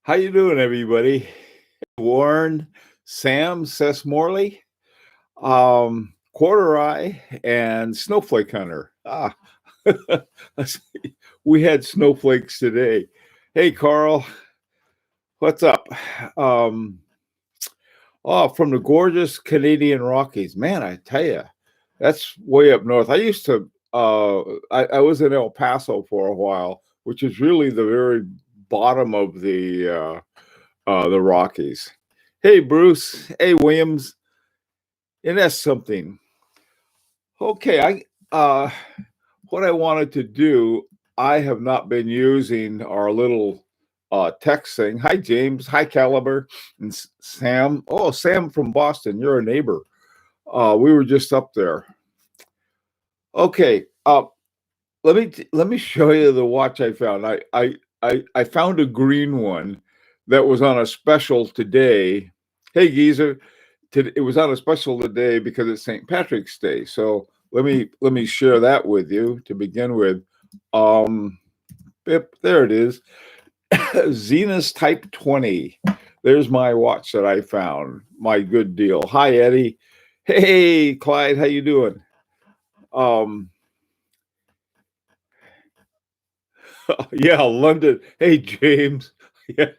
How you doing, everybody? Warren, Sam, Sess Morley, Quarter Eye, and Snowflake Hunter. We had snowflakes today. Hey, Carl, what's up? Um, from the gorgeous Canadian Rockies. Man, I tell you, that's way up north. I used to, I was in El Paso for a while, which is really the very bottom of the Rockies. Hey, Bruce. Hey, Williams. And that's something. Okay, what I wanted to do, I have not been using our little text thing. Hi, James. Hi, Caliber. And Sam. Oh, Sam from Boston. You're a neighbor. We were just up there. Okay. Let me show you the watch I found. I found a green one that was on a special today. Hey, Geezer. It was on a special today because it's St. Patrick's Day. So let me share that with you to begin with. There it is. Zenith Type 20. There's my watch that I found. My good deal. Hi, Eddie. Hey, Clyde. How you doing? Yeah, London. Hey, James. Yeah,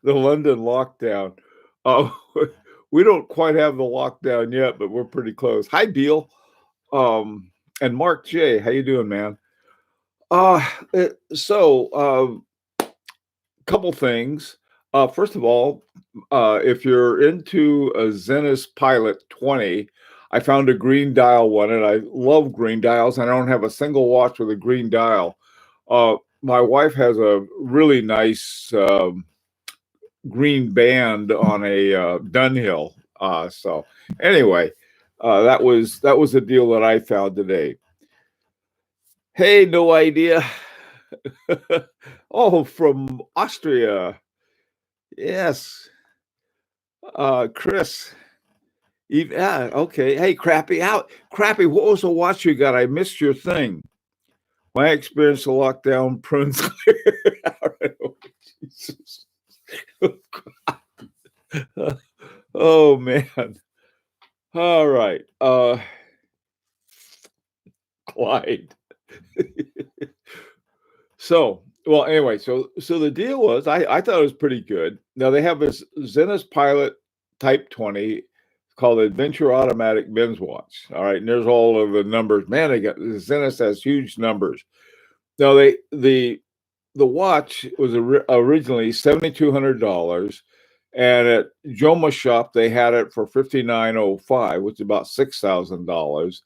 the London lockdown. Uh, we don't quite have the lockdown yet, but we're pretty close. Hi, Beal. And Mark J. How you doing, man? Uh, couple things. First of all, if you're into a Zenith Pilot 20, I found a green dial one, and I love green dials. I don't have a single watch with a green dial. My wife has a really nice green band on a Dunhill. So anyway, that was a deal that I found today. Hey, no idea. Oh, from Austria. Yes. Chris. Yeah, okay. Hey, Crappy. Crappy, what was the watch you got? I missed your thing. My experience of lockdown prunes clear. Jesus. Oh, man. All right. Clyde. Well, anyway, so the deal was I thought it was pretty good. Now they have this Zenith Pilot Type 20 called Adventure Automatic Men's Watch. All right, and there's all of the numbers. Man, they got Zenith has huge numbers. Now the watch was originally $7,200, and at Joma Shop they had it for $5,905, which is about $6,000,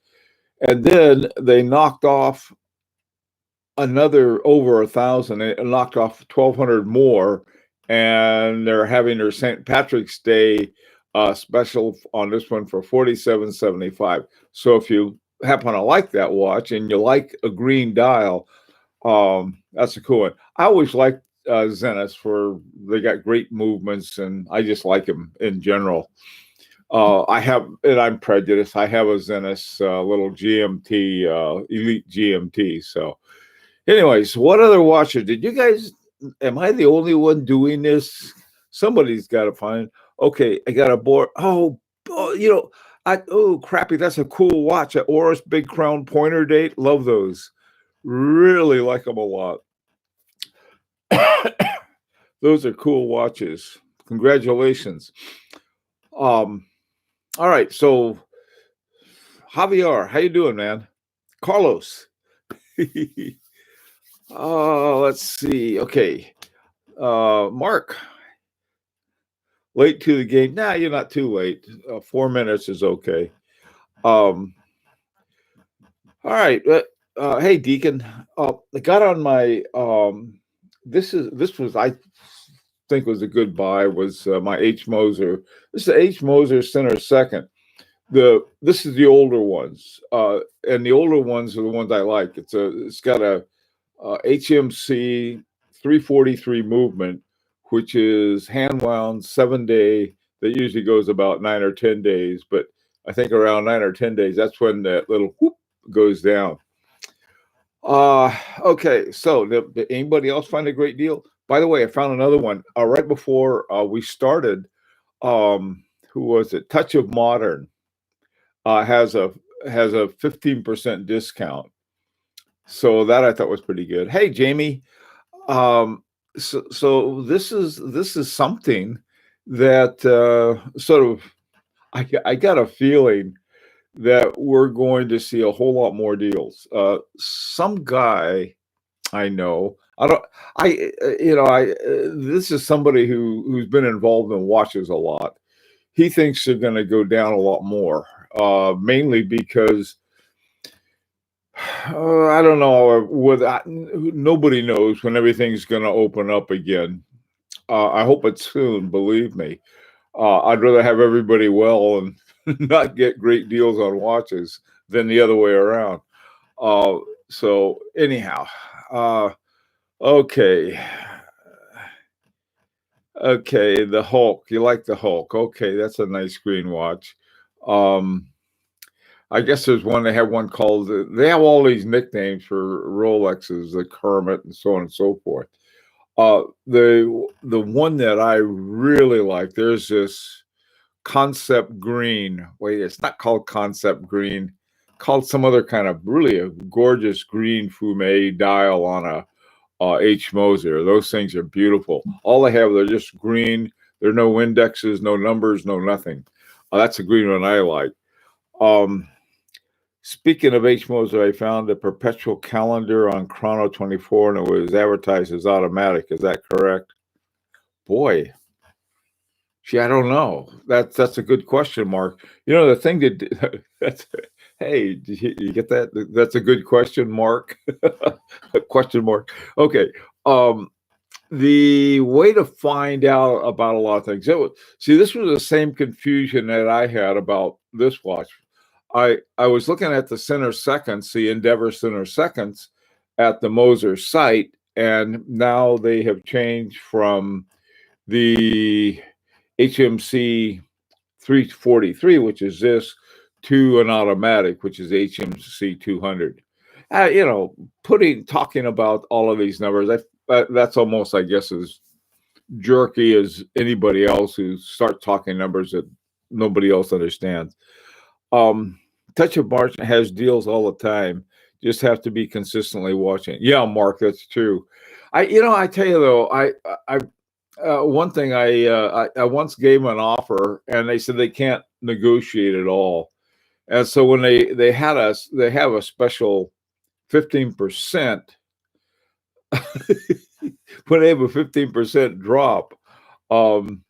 and then they knocked off another over 1,000. It knocked off 1,200 more, and they're having their St. Patrick's Day special on this one for $47.75. So if you happen to like that watch and you like a green dial, that's a cool one. I always liked Zenith they got great movements, and I just like them in general. I'm prejudiced. I have a Zenith little GMT, Elite GMT. So anyways, what other watches did you guys? Am I the only one doing this? Somebody's got to find. Okay, I got a board. Oh, crappy. That's a cool watch. At Oris Big Crown Pointer Date. Love those. Really like them a lot. Those are cool watches. Congratulations. All right. So, Javier, how you doing, man? Carlos. Let's see. Okay. Mark. Late to the game. Nah, you're not too late. 4 minutes is okay. All right. Hey, Deacon. I got on my this was I think was a good buy, was my H Moser. This is the H Moser Center Second. This is the older ones. And the older ones are the ones I like. It's got a HMC 343 movement, which is hand wound 7-day. That usually goes about 9 or 10 days, but I think around 9 or 10 days, that's when that little whoop goes down. Okay, so did anybody else find a great deal? By the way, I found another one right before we started. Who was it? Touch of Modern has a 15% discount. So that I thought was pretty good. Hey, Jamie. Um, so this is something that sort of I got a feeling that we're going to see a whole lot more deals. Some guy I know. I don't. This is somebody who's been involved in watches a lot. He thinks they're going to go down a lot more, mainly because I don't know. Nobody knows when everything's going to open up again. I hope it's soon. Believe me. I'd rather have everybody well and not get great deals on watches than the other way around. Uh, so anyhow, okay. Okay, the Hulk. You like the Hulk. Okay, that's a nice green watch. Um, I guess there's one, they have one called, they have all these nicknames for Rolexes, the Kermit and so on and so forth. The one that I really like, there's this Concept Green. Wait, it's not called Concept Green, called some other kind of really a gorgeous green fume dial on a H Moser. Those things are beautiful. All they have, they're just green. There are no indexes, no numbers, no nothing. That's a green one I like. Um, Speaking of H Moser, I found a perpetual calendar on Chrono 24, and it was advertised as automatic. Is that correct? Boy, gee, I don't know. That's a good question, Mark. You know the thing that that's hey, did you get that? That's a good question, Mark. Question mark. Okay. Um, the way to find out about a lot of things. See, this was the same confusion that I had about this watch. I was looking at the center seconds, the Endeavor center seconds at the Moser site, and now they have changed from the HMC 343, which is this, to an automatic, which is HMC 200. Talking about all of these numbers, that's almost, I guess, as jerky as anybody else who starts talking numbers that nobody else understands. Touch of March has deals all the time. Just have to be consistently watching. Yeah, Mark, that's true. I tell you though, I one thing I once gave an offer, and they said they can't negotiate at all. And so when they have a special 15%. When they have a 15% drop, um,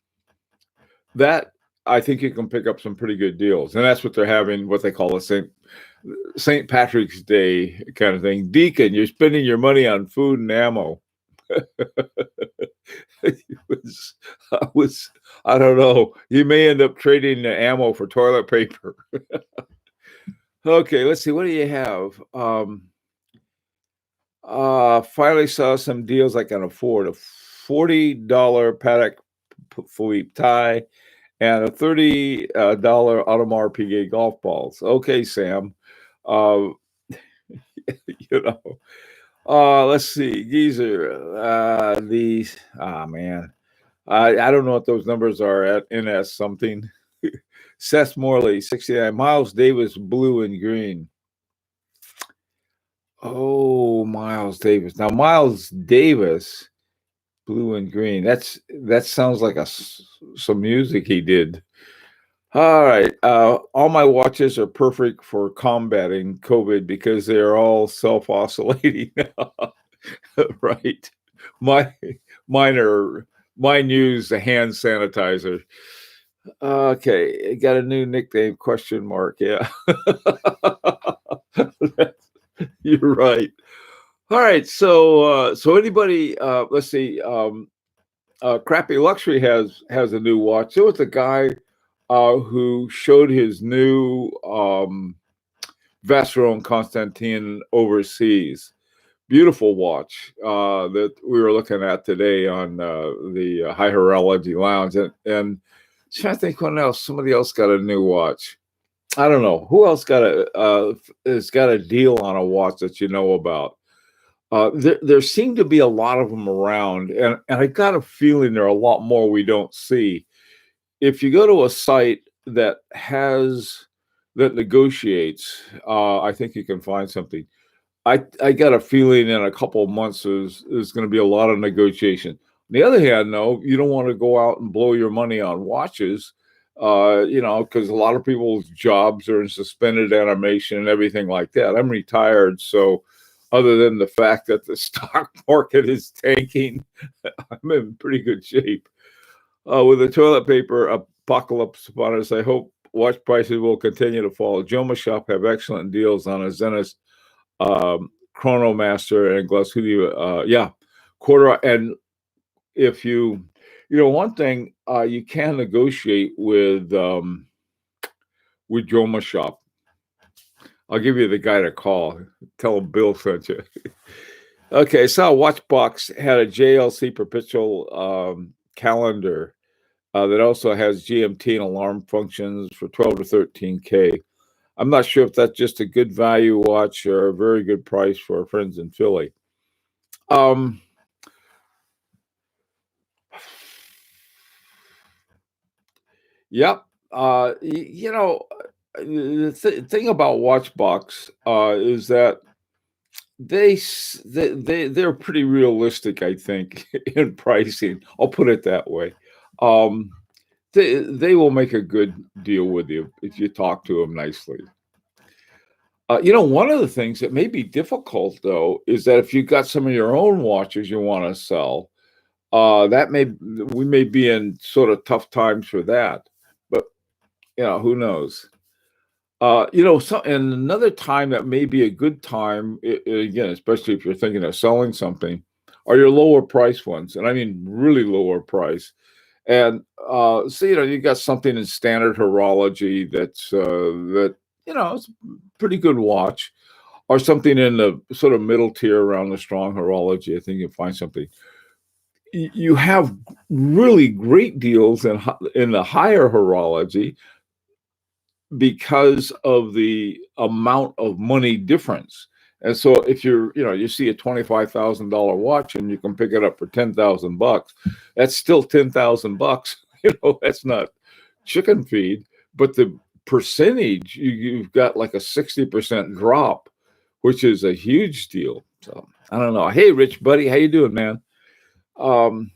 that I think you can pick up some pretty good deals, and that's what they're having. What they call a St. Patrick's Day kind of thing. Deacon, you're spending your money on food and ammo. I don't know. You may end up trading the ammo for toilet paper. Okay, let's see. What do you have? Finally saw some deals I can afford. A $40 Patek Philippe tie and a $30 Audemars Piguet golf balls. Okay, Sam. Uh, you know. Let's see. Geezer. These. Ah, man. I don't know what those numbers are at NS something. Seth Morley, 69. Miles Davis, blue and green. Oh, Miles Davis. Now, Miles Davis, blue and green. That sounds like some music he did. All right. All my watches are perfect for combating COVID because they're all self-oscillating. Right. My mine use a hand sanitizer. Okay, got a new nickname, question mark. Yeah. You're right. All right. So anybody let's see, Crappy Luxury has a new watch. There was a guy who showed his new Vacheron Constantin overseas. Beautiful watch that we were looking at today on the High Horology Lounge, and trying to think what else. Somebody else got a new watch. I don't know who else has got a deal on a watch that you know about. There seem to be a lot of them around, and I got a feeling there are a lot more we don't see. If you go to a site that negotiates, I think you can find something. I got a feeling in a couple of months there's going to be a lot of negotiation. On the other hand, though, you don't want to go out and blow your money on watches, because a lot of people's jobs are in suspended animation and everything like that. I'm retired, so other than the fact that the stock market is tanking, I'm in pretty good shape. With the toilet paper apocalypse upon us, I hope watch prices will continue to fall. Joma Shop have excellent deals on a Zenith Chronomaster and Glasudio. Yeah, quarter. And if one thing, you can negotiate with Joma Shop. I'll give you the guy to call. Tell him Bill sent you. Okay, so Watchbox had a JLC perpetual calendar that also has GMT and alarm functions for 12 to 13K. I'm not sure if that's just a good value watch or a very good price for our friends in Philly. Yep. The thing about Watchbox is that they're pretty realistic, I think, in pricing. I'll put it that way. They will make a good deal with you if you talk to them nicely. One of the things that may be difficult though is that if you've got some of your own watches you want to sell, we may be in sort of tough times for that. But who knows? And another time that may be a good time, again, especially if you're thinking of selling something, are your lower price ones, and I mean really lower price. And so you got something in standard horology it's a pretty good watch, or something in the sort of middle tier around the strong horology. I think you'll find something. You have really great deals in the higher horology because of the amount of money difference. And so if you see a $25,000 watch and you can pick it up for $10,000, that's still $10,000. That's not chicken feed, but the percentage you've got like a 60% drop, which is a huge deal. So I don't know. Hey, Rich buddy, how you doing, man? The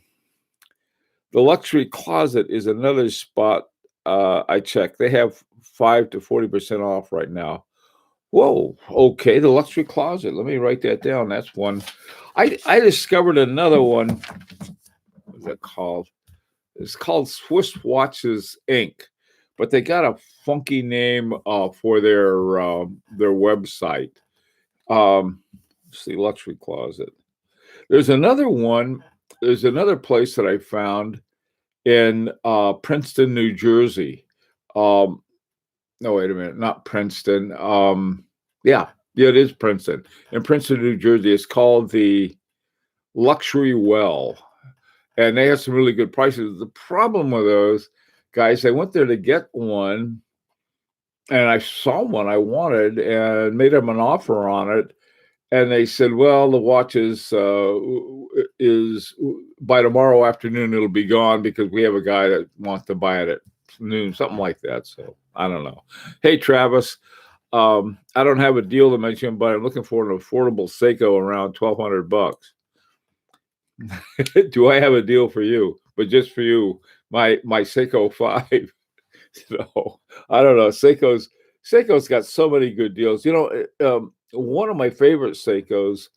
luxury closet is another spot I check. They have 5 to 40% off right now. Whoa, okay, the luxury closet. Let me write that down. That's one. I discovered another one. What's it called? It's called Swiss Watches Inc. But they got a funky name for their website. Let's see, luxury closet. There's another one. There's another place that I found in Princeton, New Jersey. No, wait a minute, not Princeton. Yeah, it is Princeton. In Princeton, New Jersey, it's called the Luxury Well, and they have some really good prices. The problem with those guys, I went there to get one, and I saw one I wanted, and made them an offer on it, and they said, "Well, the watch is by tomorrow afternoon it'll be gone because we have a guy that wants to buy it at noon," something like that. So I don't know. Hey, Travis, I don't have a deal to mention, but I'm looking for an affordable Seiko around $1,200. Do I have a deal for you? But just for you, my Seiko 5. So I don't know. Seiko's got so many good deals. One of my favorite Seikos,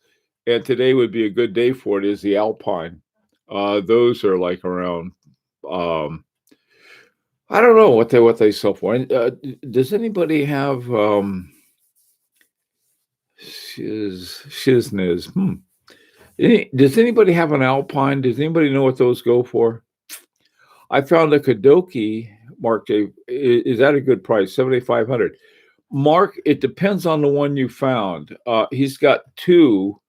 and today would be a good day for it, is the Alpine. Those are like around. I don't know what they sell for. And, does anybody have Shizniz? Does anybody have an Alpine? Does anybody know what those go for? I found a Kadoki, Mark J. Is that a good price? $7,500. Mark, it depends on the one you found. He's got two,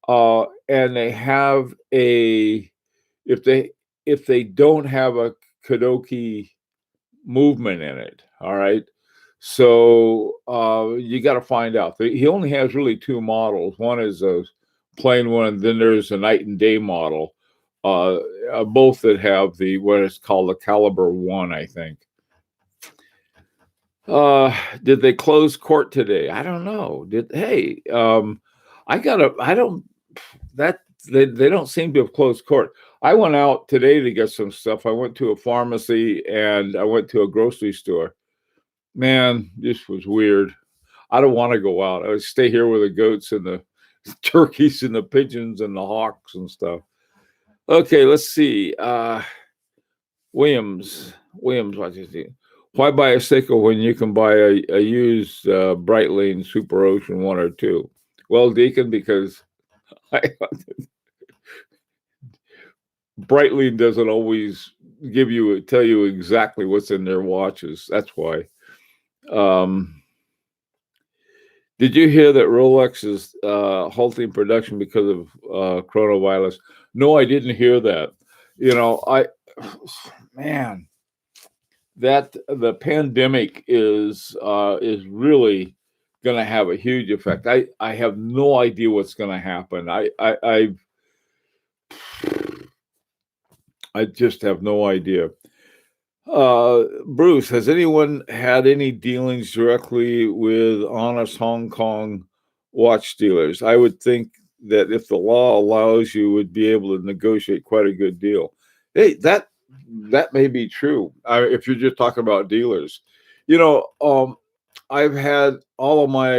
and they have if they don't have a Kadoki movement in it. All right. So you got to find out. He only has really two models. One is plain one, and then there's a night and day model. Both that have the what is called the caliber 1, I think. Did they close court today? I don't know. I don't that they don't seem to have closed court. I went out today to get some stuff. I went to a pharmacy and I went to a grocery store. Man, this was weird. I don't want to go out. I would stay here with the goats and the turkeys and the pigeons and the hawks and stuff. Okay, let's see. Williams, watch this. Why buy a Seiko when you can buy a used Breitling Super Ocean 1 or 2? Well, Deacon, because Breitling doesn't always tell you exactly what's in their watches. That's why. Did you hear that Rolex is halting production because of coronavirus? No, I didn't hear that. Man, that the pandemic is really going to have a huge effect. I have no idea what's going to happen. I just have no idea. Bruce, has anyone had any dealings directly with honest Hong Kong watch dealers? I would think that if the law allows, you would be able to negotiate quite a good deal. Hey, that may be true. If you're just talking about dealers, I've had all of my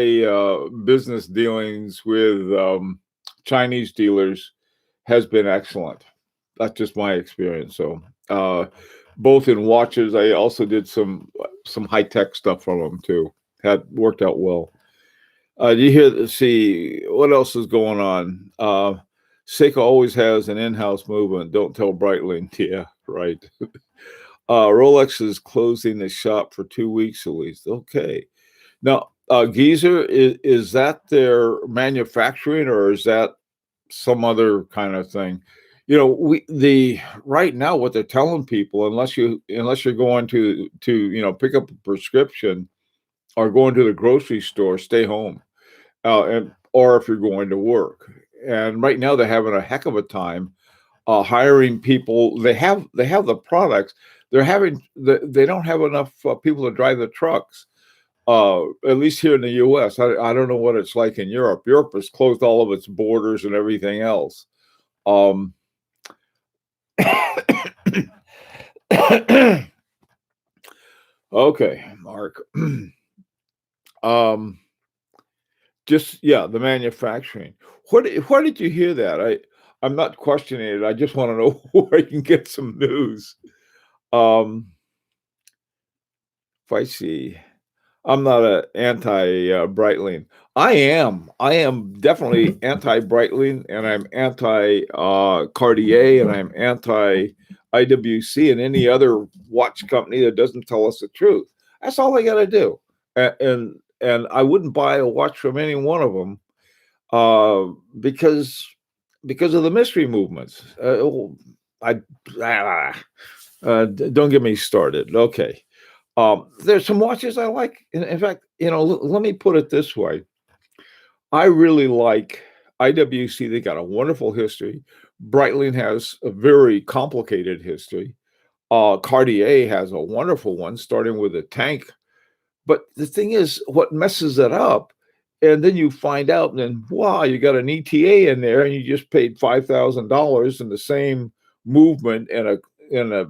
business dealings with Chinese dealers has been excellent. That's just my experience. So, both in watches, I also did some high-tech stuff from them too. Had worked out well. See what else is going on? Seiko always has an in-house movement. Don't tell Breitling. Yeah, right. Rolex is closing the shop for 2 weeks at least. Okay. Now, Geezer, is that their manufacturing or is that some other kind of thing? Right now what they're telling people, unless you're going to pick up a prescription or going to the grocery store, stay home, or if you're going to work. And right now they're having a heck of a time hiring people. They have the products. They don't have enough people to drive the trucks. At least here in the U.S. I don't know what it's like in Europe. Europe has closed all of its borders and everything else. Okay, Mark. The manufacturing. Where did you hear that? I'm not questioning it. I just want to know where I can get some news. If I see, I'm not an anti Breitling. I am definitely anti Breitling, and I'm anti Cartier, and I'm anti IWC, and any other watch company that doesn't tell us the truth. That's all they got to do. And I wouldn't buy a watch from any one of them because of the mystery movements. Don't get me started. Okay. There's some watches I like. In fact, let me put it this way. I really like IWC. They got a wonderful history. Breitling has a very complicated history. Cartier has a wonderful one, starting with a tank. But the thing is, what messes it up, and then you find out, and then, wow, you got an ETA in there, and you just paid $5,000 in the same movement and a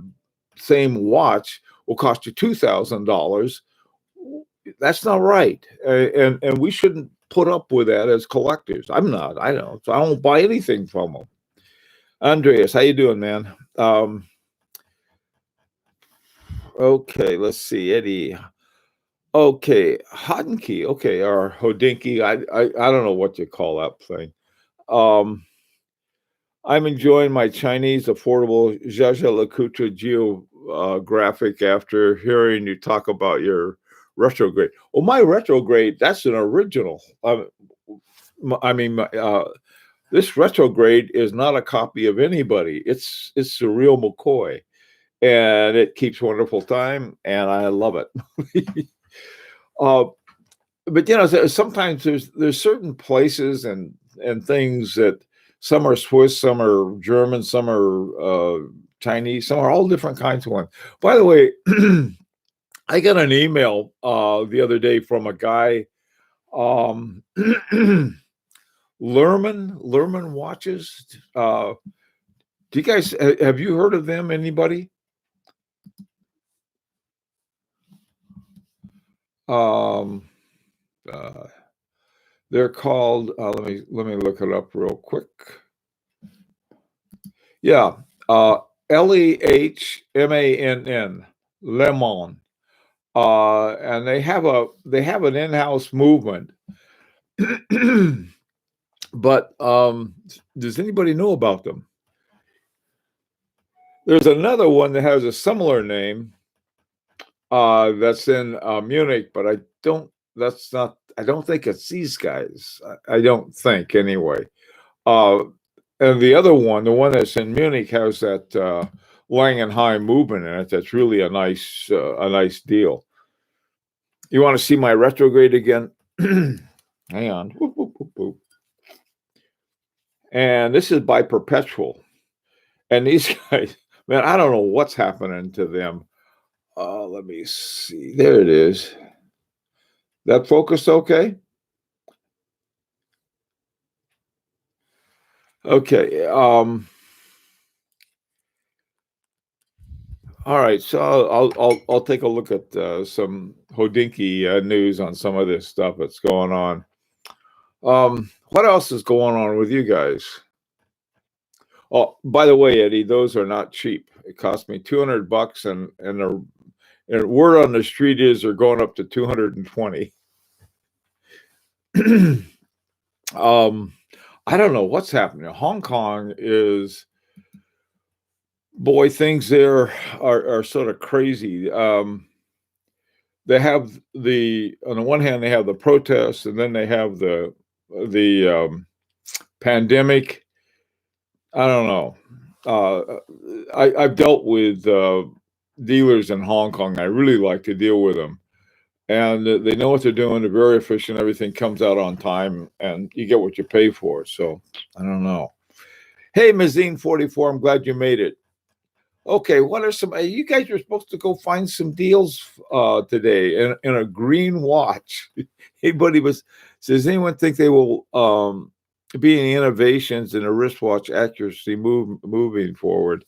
same watch will cost you $2,000. That's not right, and we shouldn't put up with that as collectors. I'm not. I don't. So I don't buy anything from them. Andreas, how you doing, man? Okay, let's see, Eddie. Okay, Hodinky. Okay, or Hodinky. I don't know what you call that thing. I'm enjoying my Chinese affordable Jaja Lakutra geographic after hearing you talk about your retrograde. Well, my retrograde, that's an original. This retrograde is not a copy of anybody. It's the real McCoy, and it keeps wonderful time, and I love it. But sometimes there's certain places and and things that some are Swiss, some are German, some are Chinese, some are all different kinds of ones. By the way, I got an email the other day from a guy, Lerman watches. Do you guys have you heard of them? Anybody? They're called. Let me look it up real quick. Yeah, Lehmann, Lemon, and they have an in-house movement. But does anybody know about them? There's another one that has a similar name that's in Munich, but I don't think it's these guys. I don't think anyway. And the other one, the one that's in Munich, has that Langenheim movement in it. That's really a nice deal. You want to see my retrograde again? Hang on. Whoop, whoop, whoop, whoop. And this is by Perpetual. And these guys, man, I don't know what's happening to them. Let me see. There it is. That focused okay? Okay. All right. So I'll take a look at some Hodinky news on some of this stuff that's going on. What else is going on with you guys? Oh, by the way, Eddie, those are not cheap. It cost me $200, and the word on the street is they're going up to 220. I don't know what's happening. Hong Kong is, boy, things there are sort of crazy. They have on the one hand, they have the protests, and then they have the pandemic. I don't know. I've dealt with dealers in Hong Kong. I really like to deal with them, and they know what they're doing. They're very efficient. Everything comes out on time, and you get what you pay for. So I don't know. Hey, Mazine 44, I'm glad you made it. Okay, what are some? You guys are supposed to go find some deals today in a green watch. Does anyone think they will be any innovations in a wristwatch accuracy moving forward?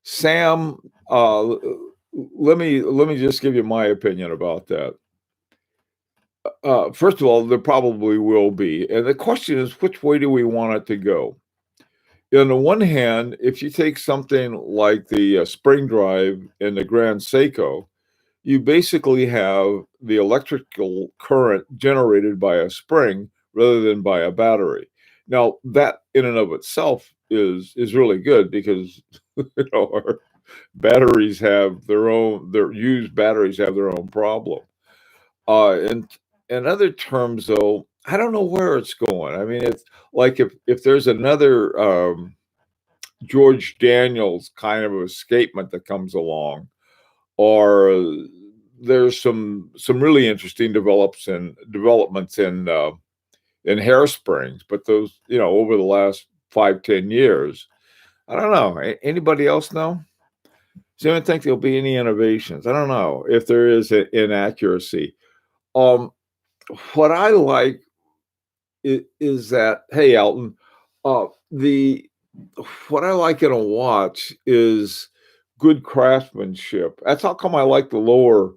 Sam, let me just give you my opinion about that. First of all, there probably will be, and the question is, which way do we want it to go? On the one hand, if you take something like the spring drive in the Grand Seiko, you basically have the electrical current generated by a spring rather than by a battery. Now, that in and of itself is really good because our batteries have their used batteries have their own problem. And in other terms, though, I don't know where it's going. I mean, it's like if there's another George Daniels kind of escapement that comes along, or there's some really interesting developments in hairsprings, but those, over the last 5-10 years, I don't know. Anybody else know? Does anyone think there'll be any innovations? I don't know if there is an inaccuracy. What I like is that, hey, Alton, what I like in a watch is good craftsmanship. That's how come I like the lower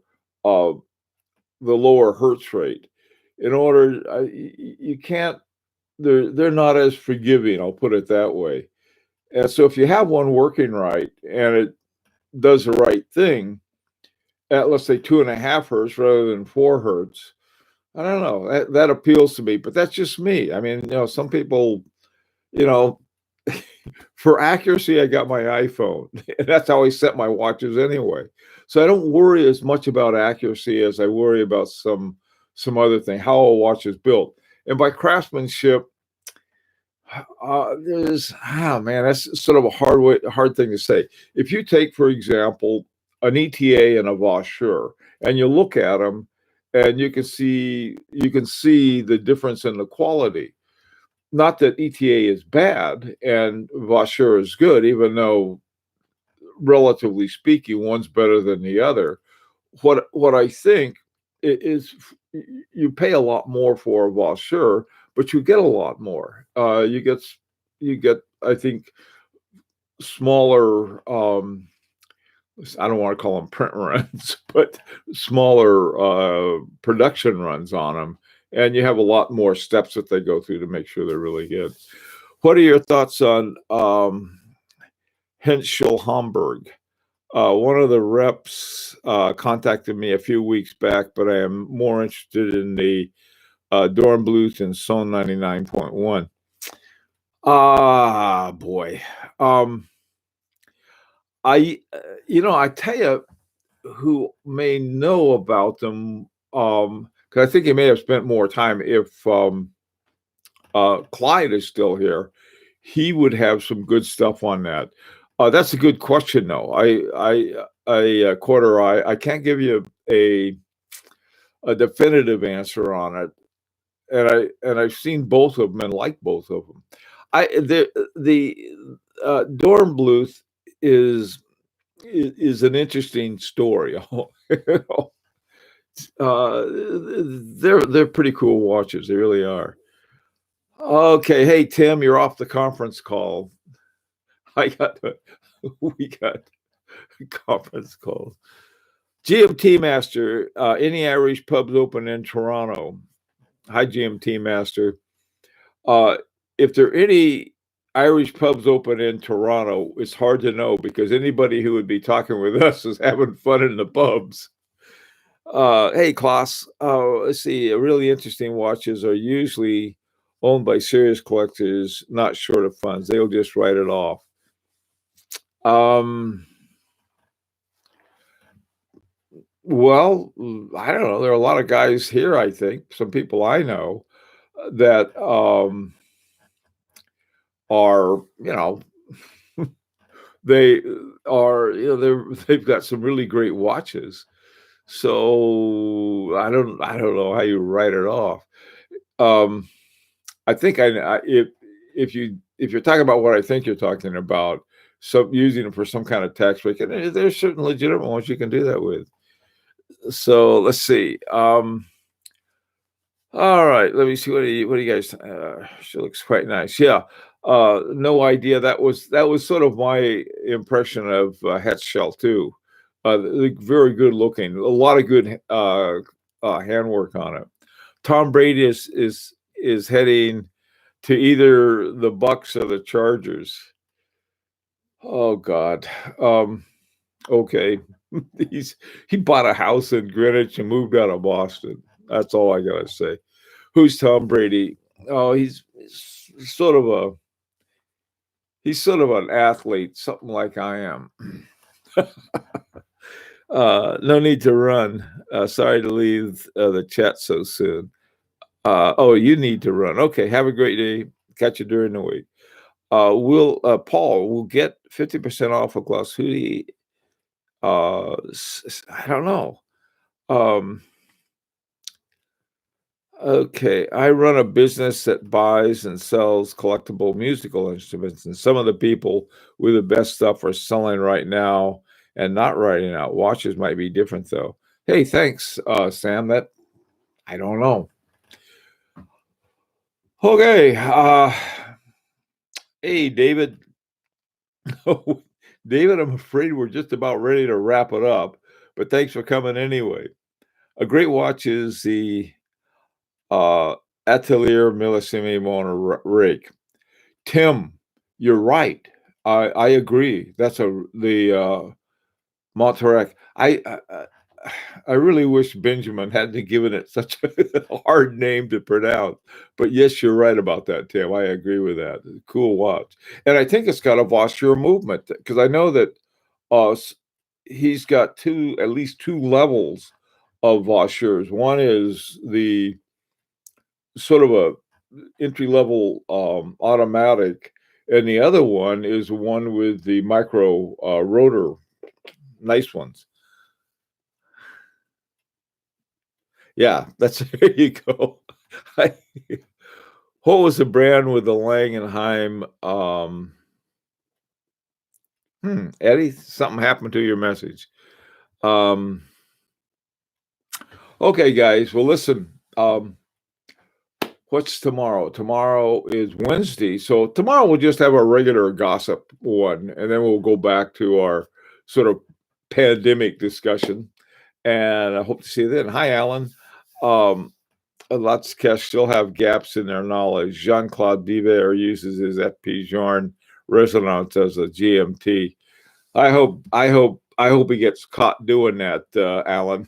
hertz rate. In order, you can't. They're not as forgiving. I'll put it that way. And so if you have one working right and it does the right thing at, let's say, 2.5 hertz rather than 4 hertz, I don't know. That appeals to me, but that's just me. I mean, some people, for accuracy, I got my iPhone. That's how I set my watches anyway. So I don't worry as much about accuracy as I worry about some other thing, how a watch is built. And by craftsmanship, that's sort of a hard thing to say. If you take, for example, an ETA and a Vossure, and you look at them, and you can see the difference in the quality. Not that ETA is bad and Vaucher is good, even though relatively speaking, one's better than the other. What I think is you pay a lot more for a Vaucher, but you get a lot more. You get I think smaller. I don't want to call them print runs, but smaller production runs on them, and you have a lot more steps that they go through to make sure they're really good. What are your thoughts on Henschel Hamburg? One of the reps contacted me a few weeks back, but I am more interested in the Dornbluth and Son 99.1. Ah, boy. I tell you who may know about them, because I think he may have spent more time. If Clyde is still here, he would have some good stuff on that. That's a good question, though. Quarter, I can't give you a definitive answer on it, and I've seen both of them and like both of them. The Dornbluth is an interesting story. They're pretty cool watches. They really are. Okay, hey Tim, you're off the conference call. We got conference calls. GMT Master, any Irish pubs open in Toronto? Hi, GMT Master. If there are any Irish pubs open in Toronto, it's hard to know because anybody who would be talking with us is having fun in the pubs. Hey, Klaus. Let's see. Really interesting watches are usually owned by serious collectors, not short of funds. They'll just write it off. Well, I don't know. There are a lot of guys here, I think, some people I know that are, they are, they've got some really great watches. So I don't know how you write it off. I think if you're talking about what I think you're talking about, using them for some kind of tax break, and there's certain legitimate ones you can do that with. So let's see. All right, let me see. What do you guys? She looks quite nice. Yeah. No idea. That was sort of my impression of Hetschel too. Very good looking. A lot of good handwork on it. Tom Brady is heading to either the Bucks or the Chargers. Oh God. Okay. He bought a house in Greenwich and moved out of Boston. That's all I gotta say. Who's Tom Brady? Oh, he's sort of an athlete, something like I am. No need to run. Sorry to leave the chat so soon. You need to run. Okay, have a great day. Catch you during the week. Paul will get 50% off a glass hoodie. I don't know. Okay, I run a business that buys and sells collectible musical instruments, and some of the people with the best stuff are selling right now and not writing out. Watches might be different though. Hey, thanks, Sam. That I don't know. Okay. Hey, David. David, I'm afraid we're just about ready to wrap it up, but thanks for coming anyway. A great watch is the Atelier Millesimi Mona rake. Tim, you're right. I agree. That's the Monterey. I really wish Benjamin hadn't given it such a hard name to pronounce. But yes, you're right about that, Tim. I agree with that. Cool watch. And I think it's got a Vaucher movement because I know that he's got at least two levels of Vauchers. One is the sort of a entry level automatic, and the other one is one with the micro rotor. Nice ones. Yeah, that's there you go. I, what was the brand with the Langenheim? Eddie, something happened to your message. Um, okay, guys. Well, listen. What's tomorrow? Tomorrow is Wednesday. So tomorrow we'll just have our regular gossip one, and then we'll go back to our sort of pandemic discussion. And I hope to see you then. Hi, Alan. Um, Lots of cash still have gaps in their knowledge. Jean-Claude Diver uses his FP Journe resonance as a GMT. I hope he gets caught doing that, Alan.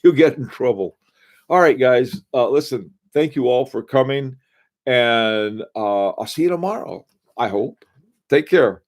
You'll get in trouble. All right, guys. Listen, thank you all for coming, and I'll see you tomorrow. I hope. Take care.